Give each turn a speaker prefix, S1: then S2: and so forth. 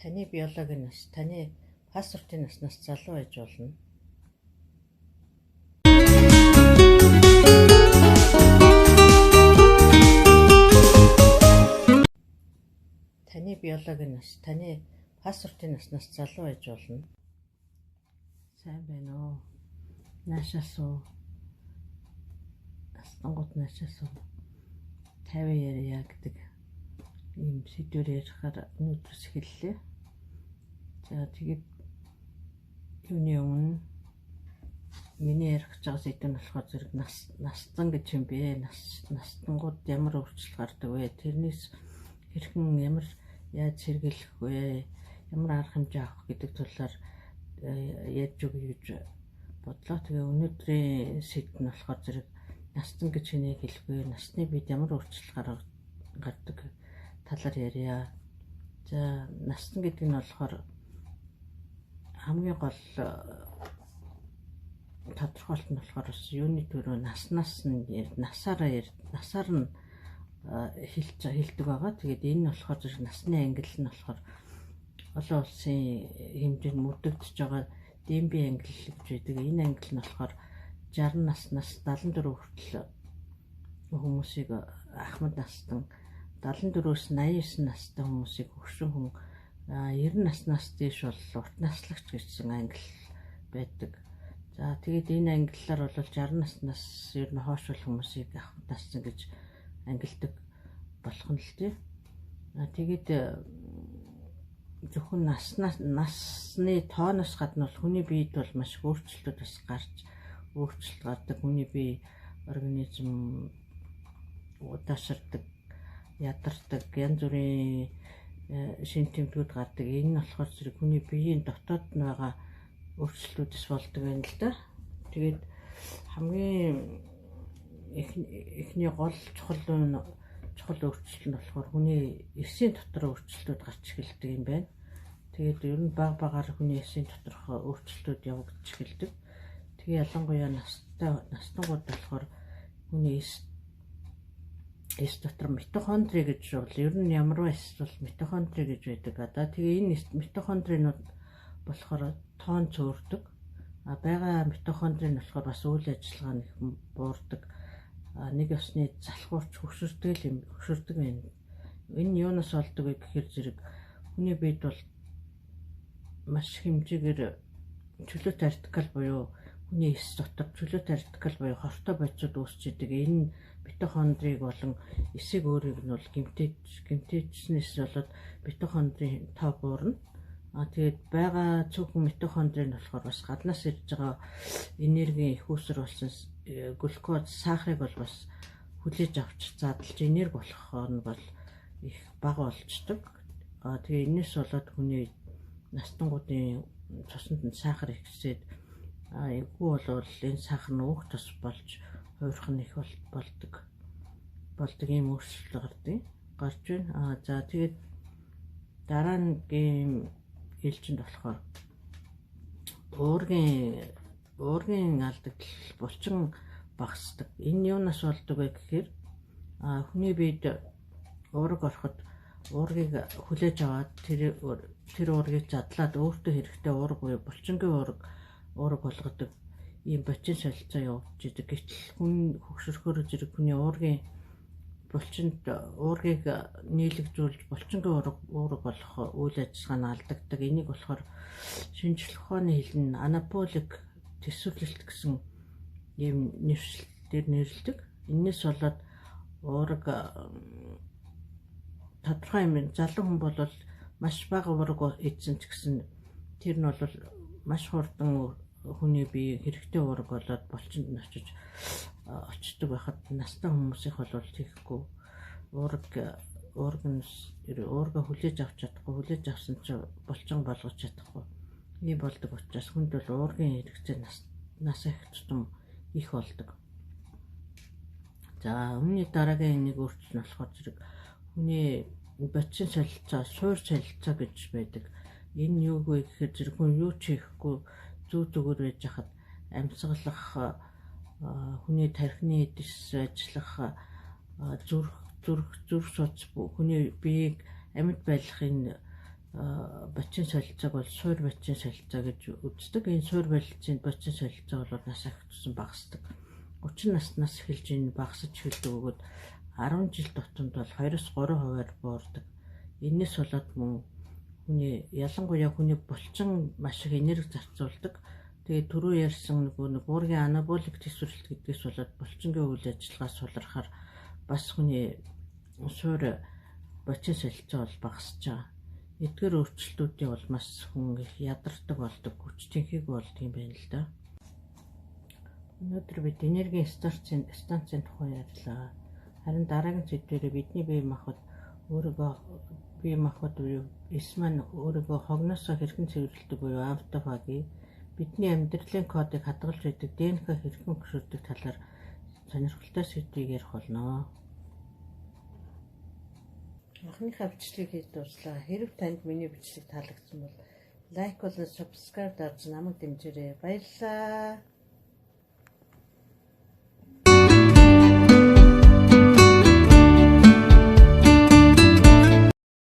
S1: Таны биологийн нас, таны паспортын наснаас залуу байж болно. Таны биологийн нас, таны паспортын наснаас залуу байж болно. Сайн байна уу? Наашаас уу? Астангууд наашаас уу? 50 яриа гэдэг ийм сэдвээр ярихаар өнөөдрөөс эхэллээ. За тэгээд юуны өмнө миний ярих гэж байгаа сэдв нь болохоор зэрэг настан гэж юм бэ. Настангууд ямар өөрчлөлт гардаг вэ? Тэрнээс хэрхэн ямар яаж сэргийлэх вэ? Ямар арга хэмжээ авах гэдэг талаар ярьж өгье гэж бодлоо. Тэгээ өнөөдрийн сэдв нь болохоор зэрэг настан гэж хэнийг хэлэх вэ? Насны бид ямар өөрчлөлт гардаг талаар ярья. За настан гэдэг нь болохоор хамгийн гол тодорхойлт нь болохоор юуны төрөө насаар нь хэлдэг байгаа. Тэгээд энэ нь болохоор зэрэг насны ангил нь болохоор олон улсын хэмжээнд мөрдөгдөж байгаа ДМБ ангил гэж байдаг. Энэ ангил нь болохоор 60 наснаас 74 хүртэл хүмүүсийг ахмад настан, 74-өөс 89 настай хүмүүсийг хөгшин хүн, 90 наснаас дээш бол урт наслагч гэсэн англи байдаг. За тэгээд энэ англиар бол 60 наснаас ер нь хойш хүмүүсийг ахмад настан гэж ангилдаг болох нь л тийм. Тэгээд зөвхөн насны тооноос гадна бол хүний биед бол маш их өөрчлөлтүүд бас өөрчлөлт гардаг. Хүний бие организм удаашрдаг, ядардаг, янз бүрийн шин тэмдгүүд гардаг. Энэ нь болохоор зэрэг хүний биеийн дотоод нь байгаа өөрчлөлтүүдс болдог юм л да. Тэгээд хамгийн эхний гол чухал өөрчлөлт нь болохоор хүний эсийн дотор өөрчлөлтүүд гарч эхэлдэг юм байна. Тэгээд ер нь багаар хүний эсийн доторх өөрчлөлтүүд явагдаж эхэлдэг. Тэгээ ялангуяа настангууд болохоор хүний эс дотор митохондри гэж бол ер нь ямар эс бол митохондри гэж байдаг. Тэгээ энэ митохондринууд болохоор тоон цөөрдөг. Бага митохондри нь болохоор бас үйл ажиллагаа нэг буурдаг. Нэг ёсны залхуурч хөшөрдөг байна. Энэ юунаас болдог вэ гэхээр зэрэг хүний биед бол маш хэмжээгээр чөлөөт артикл буюу хүний эс дотор чөлөөт артикл буюу хортой бодисууд үүсч идэг. Энэ митохондрийг болон эсийг өөрийг нь бол гэмтээчснээс болоод митохондрийн тоо буурна. Тэгээд байгаа цөөхөн митохондри нь болохоор бас гаднаас ирж байгаа энергийн их үүсэр болсон глюкоз, сахарыг бол бас хүлээж авч задлж энерги болох нь бол их бага болчдөг. Тэгээ энэс болоод хүний настангуудын цуснд нь сахар ихсээд эвгүй болвол энэ сахар нь өөх тус болж хуурах нь их болдог ийм өөрчлөлт гарч байна. За тэгээд дараагийн ээлжинд болохоор уургийн алдагдал булчин багасдаг. Энэ юунаас болдог вэ гэхээр хүний биед уураг ороход уургийг хүлээж аваад тэр уургийг задлаад өөртөө хэрэгтэй уураг буюу булчингийн уураг болгодог ийм бочин солилцоо явуулж идэг. Гэтэл хүн хөгшөрөхөөр зэрэг хүний уургийн булчинд уургийг нийлэгжүүлж булчингийн уураг болох үйл ажиллагаа нь алдагддаг. Энийг болохоор шинжлэх ухааны хэлний анаболик төсвөрлөлт гэсэн ийм нэршилтээр нэрлэдэг. Энээс болоод уураг тодорхой юм залуу хүн бол маш бага уураг эзэн ч гэсэн тэр нь бол маш хурдан хүний бие хэрэгтэй уураг болоод булчинд нь очдог байхад настай хүмүүсийнх бол тийхгүй уурга хүлээж авч чадахгүй, хүлээж авсан чинь булчин болгож чадахгүй ийм болдог учраас хүнд бол уургийн хэрэгцээ нас их тутам их болдог. За өмнөний дараагийн нэг өөрчлөлт нь болохоор зэрэг хүний бодисын солилцоо, суур солилцоо гэж байдаг. Энэ юу вэ гэхээр зэрэг хүн юу ч хийхгүй зүгээр байж хахад амьсгалах, хүний тархины эдэс ажиллах, зүрх судас хүний биеийг амьд байлгахын бочин солилцоог бол суур бочин солилцоо гэж үздэг. Энэ суур бочин солилцоо бол нас ахтсан багасдаг. 30 наснаас эхэлж энэ багасж эхэлдэг бөгөөд 10 жил тутамд бол 2-3%-аар буурдаг. Энэс болоод мөн хүний ялангуяа хүний булчин маш их энерги зарцуулдаг. Тэгээд түрүү ярьсан нэг уургийн анаболик төсвөрлөлт гэдгээс болоод булчингийн үйл ажиллагаа сулрахаар бас хүний суур бочин солилцоо бол багасж байгаа. Эдгээр өөрчлөлтүүдийн бол маш хүн их ядардаг болдог, хүч тэнхийг болдог юм байна л да. Өнөөдөр бид энергийн станцын тухай ярьлаа. Харин дараагийн сэдвээр бидний бие махбод эс маань өөрийгөө хогноосоо хэрхэн цэвэрлэдэг буюу автофаги, бидний амьдралын кодыг хадгалж байдаг ДНК хэрхэн хөшөрдөг талаар сонирхолтой сэдвийг ярих болно. Анхныхаа бичлэгийг хийж дуслаа. Хэрэв танд миний бичлэг таалагдсан бол лайк болон subscribe дарж намайг дэмжээрэй. Баярлалаа.